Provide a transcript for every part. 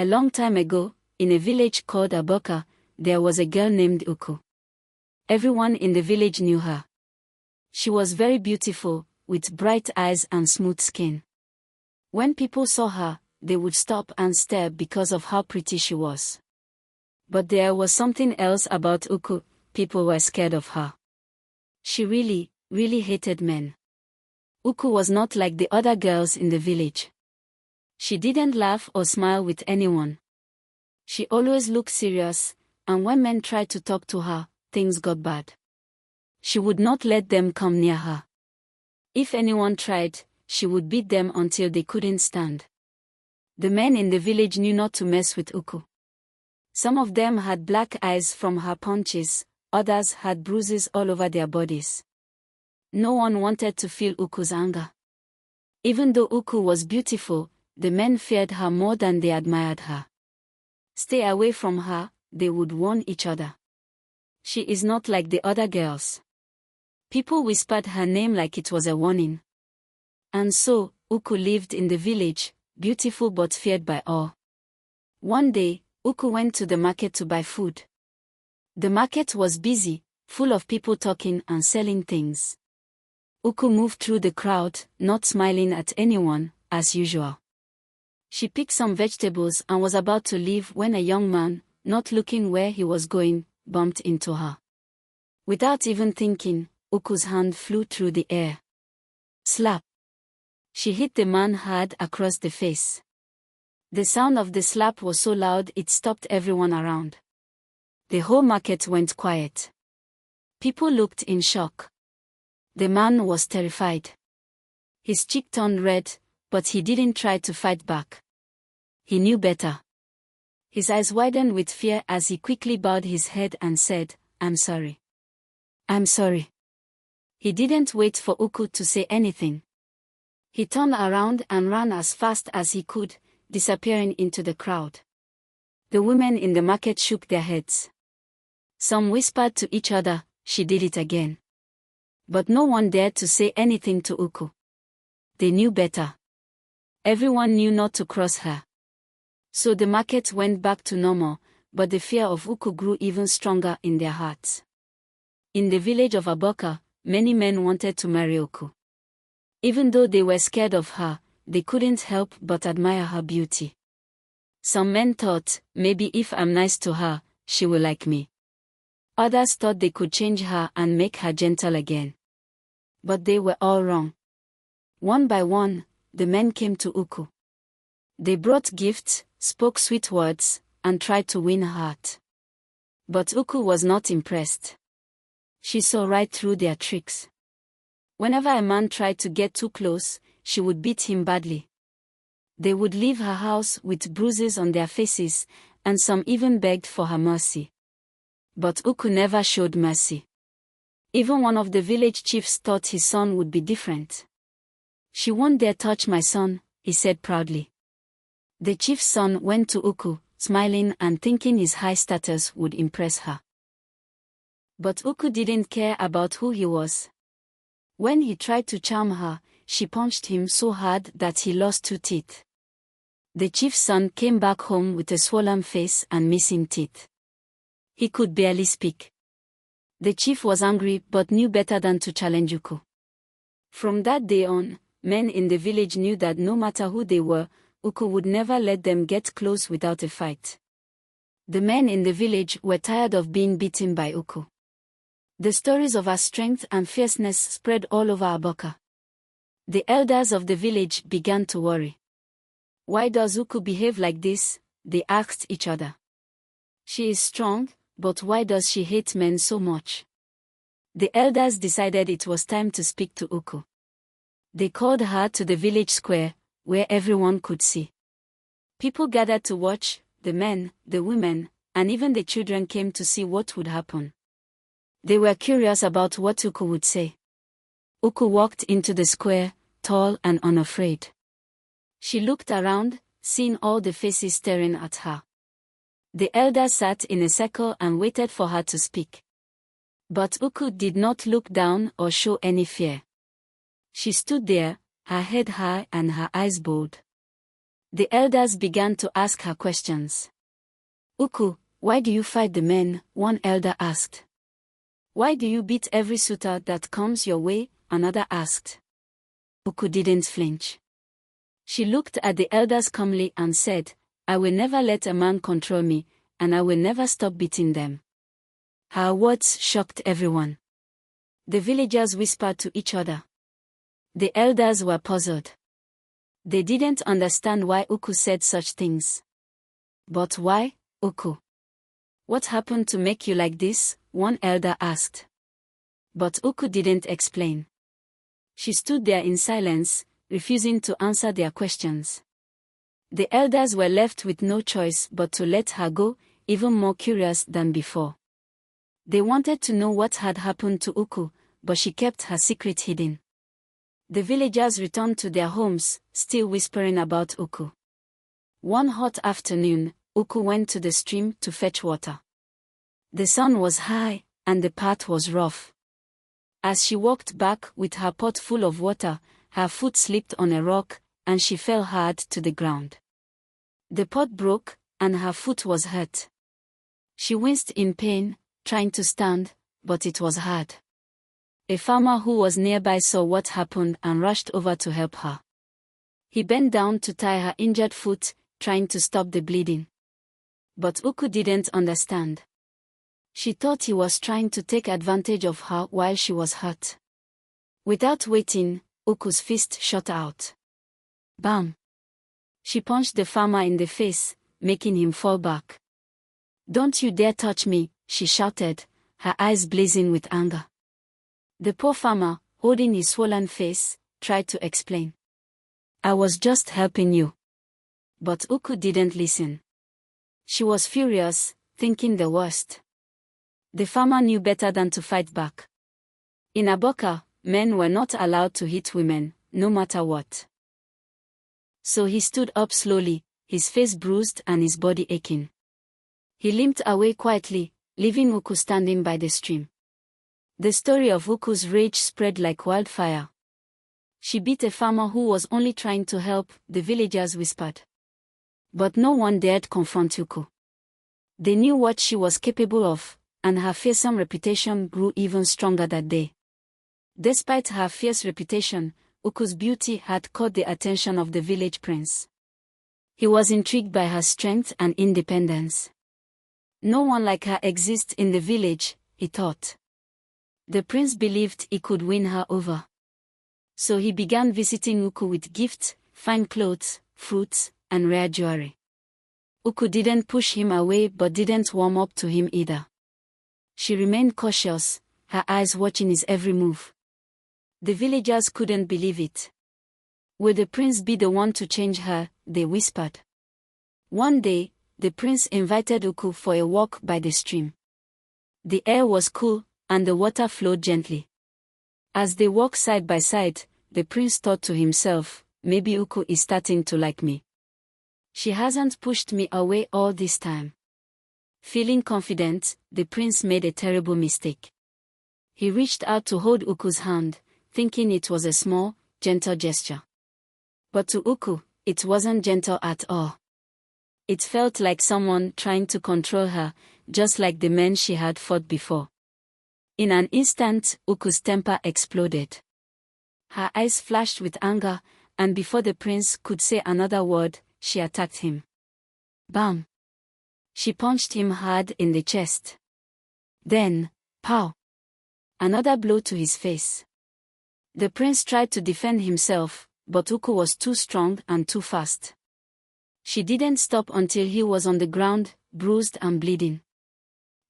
A long time ago, in a village called Aboka, there was a girl named Uku. Everyone in the village knew her. She was very beautiful, with bright eyes and smooth skin. When people saw her, they would stop and stare because of how pretty she was. But there was something else about Uku. People were scared of her. She really, really hated men. Uku was not like the other girls in the village. She didn't laugh or smile with anyone. She always looked serious, and when men tried to talk to her, things got bad. She would not let them come near her. If anyone tried, she would beat them until they couldn't stand. The men in the village knew not to mess with Uku. Some of them had black eyes from her punches, others had bruises all over their bodies. No one wanted to feel Uku's anger. Even though Uku was beautiful, the men feared her more than they admired her. Stay away from her, they would warn each other. She is not like the other girls. People whispered her name like it was a warning. And so, Uku lived in the village, beautiful but feared by all. One day, Uku went to the market to buy food. The market was busy, full of people talking and selling things. Uku moved through the crowd, not smiling at anyone, as usual. She picked some vegetables and was about to leave when a young man, not looking where he was going, bumped into her. Without even thinking, Uku's hand flew through the air. Slap! She hit the man hard across the face. The sound of the slap was so loud it stopped everyone around. The whole market went quiet. People looked in shock. The man was terrified. His cheek turned red, but he didn't try to fight back. He knew better. His eyes widened with fear as he quickly bowed his head and said, "I'm sorry. I'm sorry." He didn't wait for Uku to say anything. He turned around and ran as fast as he could, disappearing into the crowd. The women in the market shook their heads. Some whispered to each other, "She did it again." But no one dared to say anything to Uku. They knew better. Everyone knew not to cross her. So the market went back to normal, but the fear of Uku grew even stronger in their hearts. In the village of Aboka, many men wanted to marry Uku. Even though they were scared of her, they couldn't help but admire her beauty. Some men thought, maybe if I'm nice to her, she will like me. Others thought they could change her and make her gentle again. But they were all wrong. One by one, the men came to Uku. They brought gifts, spoke sweet words, and tried to win her heart. But Uku was not impressed. She saw right through their tricks. Whenever a man tried to get too close, she would beat him badly. They would leave her house with bruises on their faces, and some even begged for her mercy. But Uku never showed mercy. Even one of the village chiefs thought his son would be different. "She won't dare touch my son," he said proudly. The chief's son went to Uku, smiling and thinking his high status would impress her. But Uku didn't care about who he was. When he tried to charm her, she punched him so hard that he lost 2 teeth. The chief's son came back home with a swollen face and missing teeth. He could barely speak. The chief was angry but knew better than to challenge Uku. From that day on, men in the village knew that no matter who they were, Uku would never let them get close without a fight. The men in the village were tired of being beaten by Uku. The stories of her strength and fierceness spread all over Aboka. The elders of the village began to worry. "Why does Uku behave like this?" they asked each other. "She is strong, but why does she hate men so much?" The elders decided it was time to speak to Uku. They called her to the village square, where everyone could see. People gathered to watch. The men, the women, and even the children came to see what would happen. They were curious about what Uku would say. Uku walked into the square, tall and unafraid. She looked around, seeing all the faces staring at her. The elders sat in a circle and waited for her to speak. But Uku did not look down or show any fear. She stood there, her head high and her eyes bold. The elders began to ask her questions. "Uku, why do you fight the men?" one elder asked. "Why do you beat every suitor that comes your way?" another asked. Uku didn't flinch. She looked at the elders calmly and said, "I will never let a man control me, and I will never stop beating them." Her words shocked everyone. The villagers whispered to each other. The elders were puzzled. They didn't understand why Uku said such things. "But why, Uku? What happened to make you like this?" one elder asked. But Uku didn't explain. She stood there in silence, refusing to answer their questions. The elders were left with no choice but to let her go, even more curious than before. They wanted to know what had happened to Uku, but she kept her secret hidden. The villagers returned to their homes, still whispering about Uku. One hot afternoon, Uku went to the stream to fetch water. The sun was high, and the path was rough. As she walked back with her pot full of water, her foot slipped on a rock, and she fell hard to the ground. The pot broke, and her foot was hurt. She winced in pain, trying to stand, but it was hard. A farmer who was nearby saw what happened and rushed over to help her. He bent down to tie her injured foot, trying to stop the bleeding. But Uku didn't understand. She thought he was trying to take advantage of her while she was hurt. Without waiting, Uku's fist shot out. Bam! She punched the farmer in the face, making him fall back. "Don't you dare touch me," she shouted, her eyes blazing with anger. The poor farmer, holding his swollen face, tried to explain. "I was just helping you." But Uku didn't listen. She was furious, thinking the worst. The farmer knew better than to fight back. In Aboka, men were not allowed to hit women, no matter what. So he stood up slowly, his face bruised and his body aching. He limped away quietly, leaving Uku standing by the stream. The story of Uku's rage spread like wildfire. "She beat a farmer who was only trying to help," the villagers whispered. But no one dared confront Uku. They knew what she was capable of, and her fearsome reputation grew even stronger that day. Despite her fierce reputation, Uku's beauty had caught the attention of the village prince. He was intrigued by her strength and independence. No one like her exists in the village, he thought. The prince believed he could win her over. So he began visiting Uku with gifts, fine clothes, fruits, and rare jewelry. Uku didn't push him away but didn't warm up to him either. She remained cautious, her eyes watching his every move. The villagers couldn't believe it. "Will the prince be the one to change her?" they whispered. One day, the prince invited Uku for a walk by the stream. The air was cool, and the water flowed gently. As they walked side by side, the prince thought to himself, "Maybe Uku is starting to like me. She hasn't pushed me away all this time." Feeling confident, the prince made a terrible mistake. He reached out to hold Uku's hand, thinking it was a small, gentle gesture. But to Uku, it wasn't gentle at all. It felt like someone trying to control her, just like the men she had fought before. In an instant, Uku's temper exploded. Her eyes flashed with anger, and before the prince could say another word, she attacked him. Bam! She punched him hard in the chest. Then, pow! Another blow to his face. The prince tried to defend himself, but Uku was too strong and too fast. She didn't stop until he was on the ground, bruised and bleeding.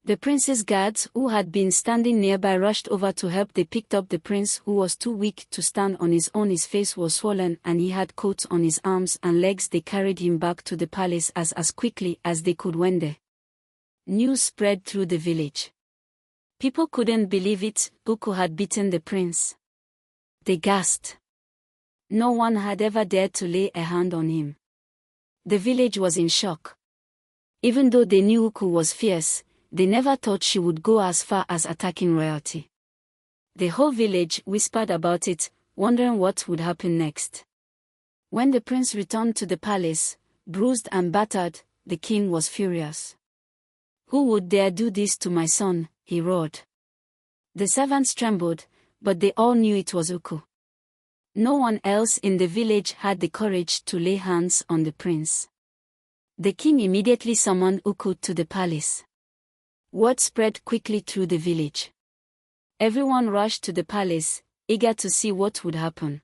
The prince's guards, who had been standing nearby, rushed over to help. They picked up the prince, who was too weak to stand on his own. His face was swollen and he had cuts on his arms and legs. They carried him back to the palace as quickly as they could. When the news spread through the village, people couldn't believe it. Uku had beaten the prince. They gasped. No one had ever dared to lay a hand on him. The village was in shock. Even though they knew Uku was fierce, they never thought she would go as far as attacking royalty. The whole village whispered about it, wondering what would happen next. When the prince returned to the palace, bruised and battered, the king was furious. "Who would dare do this to my son?" he roared. The servants trembled, but they all knew it was Uku. No one else in the village had the courage to lay hands on the prince. The king immediately summoned Uku to the palace. Word spread quickly through the village. Everyone rushed to the palace, eager to see what would happen.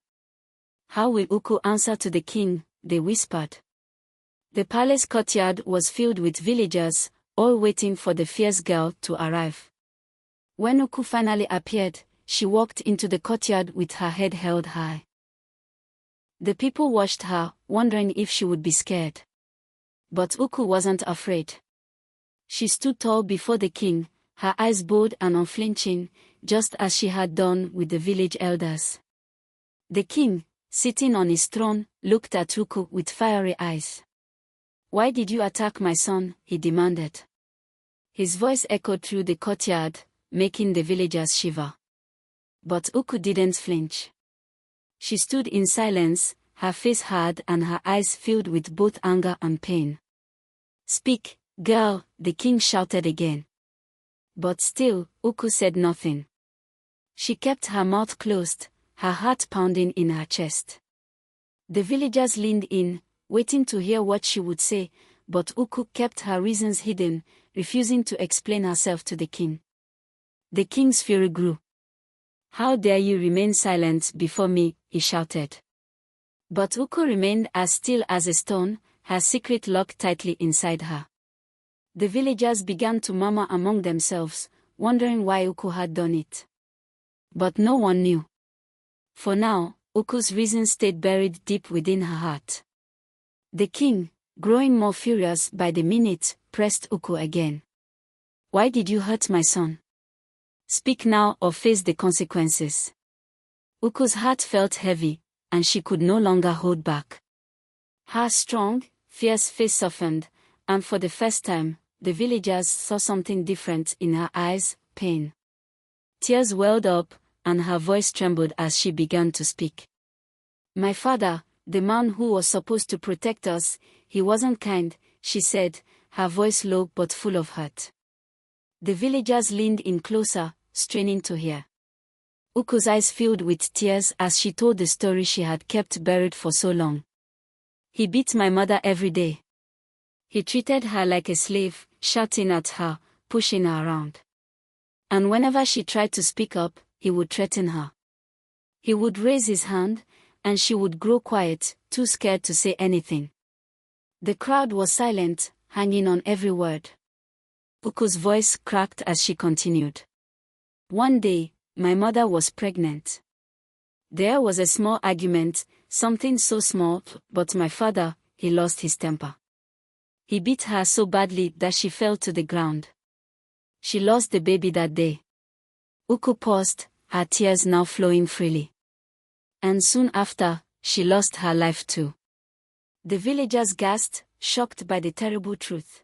"How will Uku answer to the king?" they whispered. The palace courtyard was filled with villagers, all waiting for the fierce girl to arrive. When Uku finally appeared, she walked into the courtyard with her head held high. The people watched her, wondering if she would be scared. But Uku wasn't afraid. She stood tall before the king, her eyes bold and unflinching, just as she had done with the village elders. The king, sitting on his throne, looked at Uku with fiery eyes. "Why did you attack my son?" he demanded. His voice echoed through the courtyard, making the villagers shiver. But Uku didn't flinch. She stood in silence, her face hard and her eyes filled with both anger and pain. "Speak, girl," the king shouted again. But still, Uku said nothing. She kept her mouth closed, her heart pounding in her chest. The villagers leaned in, waiting to hear what she would say, but Uku kept her reasons hidden, refusing to explain herself to the king. The king's fury grew. "How dare you remain silent before me?" he shouted. But Uku remained as still as a stone, her secret locked tightly inside her. The villagers began to murmur among themselves, wondering why Uku had done it. But no one knew. For now, Uku's reason stayed buried deep within her heart. The king, growing more furious by the minute, pressed Uku again. "Why did you hurt my son? Speak now or face the consequences." Uku's heart felt heavy, and she could no longer hold back. Her strong, fierce face softened, and for the first time, the villagers saw something different in her eyes: pain. Tears welled up, and her voice trembled as she began to speak. "My father, the man who was supposed to protect us, he wasn't kind," she said, her voice low but full of hurt. The villagers leaned in closer, straining to hear. Uku's eyes filled with tears as she told the story she had kept buried for so long. "He beat my mother every day. He treated her like a slave, shouting at her, pushing her around. And whenever she tried to speak up, he would threaten her. He would raise his hand, and she would grow quiet, too scared to say anything." The crowd was silent, hanging on every word. Uku's voice cracked as she continued. "One day, my mother was pregnant. There was a small argument, something so small, but my father, he lost his temper. He beat her so badly that she fell to the ground. She lost the baby that day." Uku paused, her tears now flowing freely. "And soon after, she lost her life too." The villagers gasped, shocked by the terrible truth.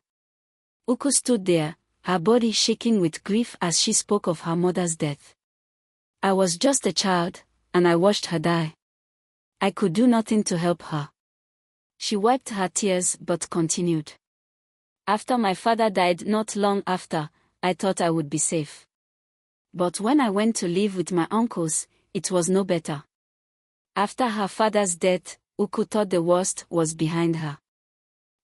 Uku stood there, her body shaking with grief as she spoke of her mother's death. "I was just a child, and I watched her die. I could do nothing to help her." She wiped her tears but continued. "After my father died not long after, I thought I would be safe. But when I went to live with my uncles, it was no better." After her father's death, Uku thought the worst was behind her.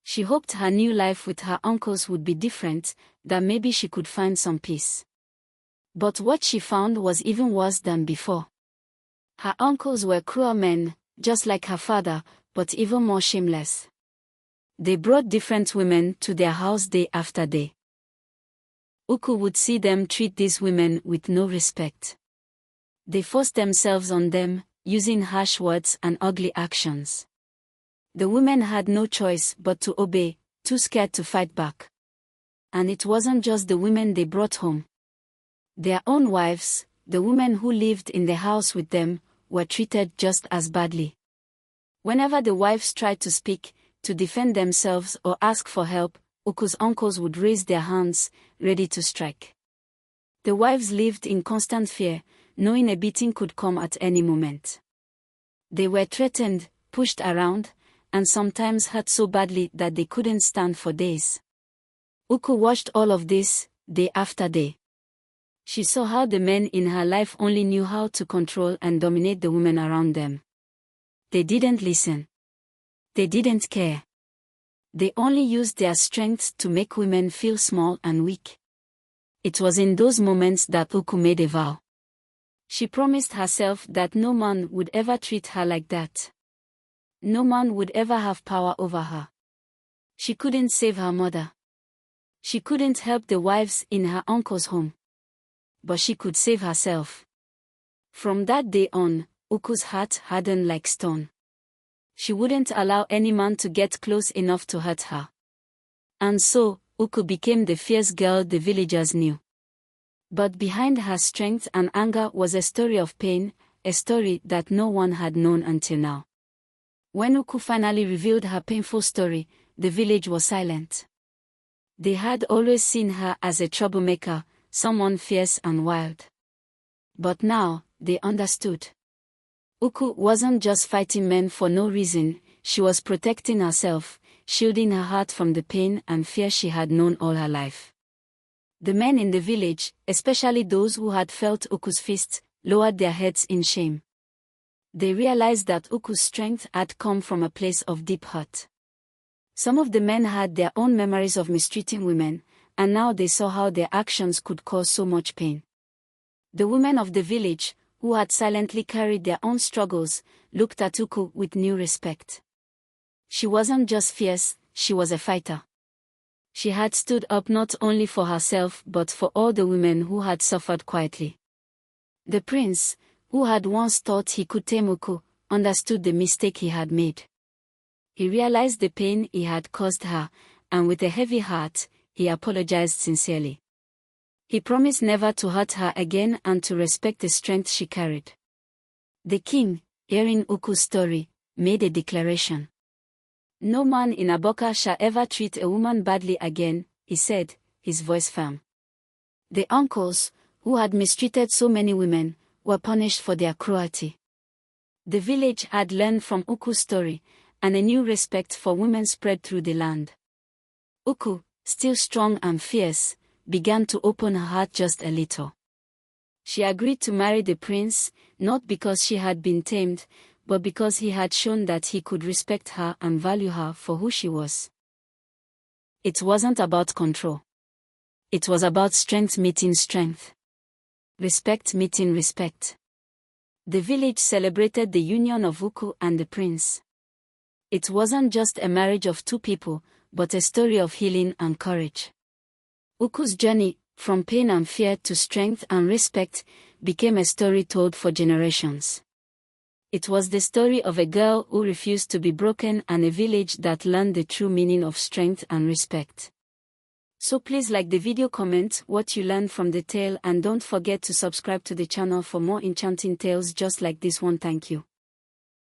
She hoped her new life with her uncles would be different, that maybe she could find some peace. But what she found was even worse than before. Her uncles were cruel men, just like her father, but even more shameless. They brought different women to their house day after day. Uku would see them treat these women with no respect. They forced themselves on them, using harsh words and ugly actions. The women had no choice but to obey, too scared to fight back. And it wasn't just the women they brought home. Their own wives, the women who lived in the house with them, were treated just as badly. Whenever the wives tried to speak, to defend themselves or ask for help, Uku's uncles would raise their hands, ready to strike. The wives lived in constant fear, knowing a beating could come at any moment. They were threatened, pushed around, and sometimes hurt so badly that they couldn't stand for days. Uku watched all of this, day after day. She saw how the men in her life only knew how to control and dominate the women around them. They didn't listen. They didn't care. They only used their strength to make women feel small and weak. It was in those moments that Uku made a vow. She promised herself that no man would ever treat her like that. No man would ever have power over her. She couldn't save her mother. She couldn't help the wives in her uncle's home. But she could save herself. From that day on, Uku's heart hardened like stone. She wouldn't allow any man to get close enough to hurt her. And so, Uku became the fierce girl the villagers knew. But behind her strength and anger was a story of pain, a story that no one had known until now. When Uku finally revealed her painful story, the village was silent. They had always seen her as a troublemaker, someone fierce and wild. But now, they understood. Uku wasn't just fighting men for no reason, she was protecting herself, shielding her heart from the pain and fear she had known all her life. The men in the village, especially those who had felt Uku's fist, lowered their heads in shame. They realized that Uku's strength had come from a place of deep hurt. Some of the men had their own memories of mistreating women, and now they saw how their actions could cause so much pain. The women of the village, who had silently carried their own struggles, looked at Uku with new respect. She wasn't just fierce, she was a fighter. She had stood up not only for herself but for all the women who had suffered quietly. The prince, who had once thought he could tame Uku, understood the mistake he had made. He realized the pain he had caused her, and with a heavy heart, he apologized sincerely. He promised never to hurt her again and to respect the strength she carried. The king, hearing Uku's story, made a declaration. "No man in Aboka shall ever treat a woman badly again," he said, his voice firm. The uncles, who had mistreated so many women, were punished for their cruelty. The village had learned from Uku's story, and a new respect for women spread through the land. Uku, still strong and fierce, began to open her heart just a little. She agreed to marry the prince, not because she had been tamed, but because he had shown that he could respect her and value her for who she was. It wasn't about control. It was about strength meeting strength. Respect meeting respect. The village celebrated the union of Uku and the prince. It wasn't just a marriage of two people, but a story of healing and courage. Uku's journey, from pain and fear to strength and respect, became a story told for generations. It was the story of a girl who refused to be broken and a village that learned the true meaning of strength and respect. So please like the video, comment what you learned from the tale, and don't forget to subscribe to the channel for more enchanting tales just like this one. Thank you.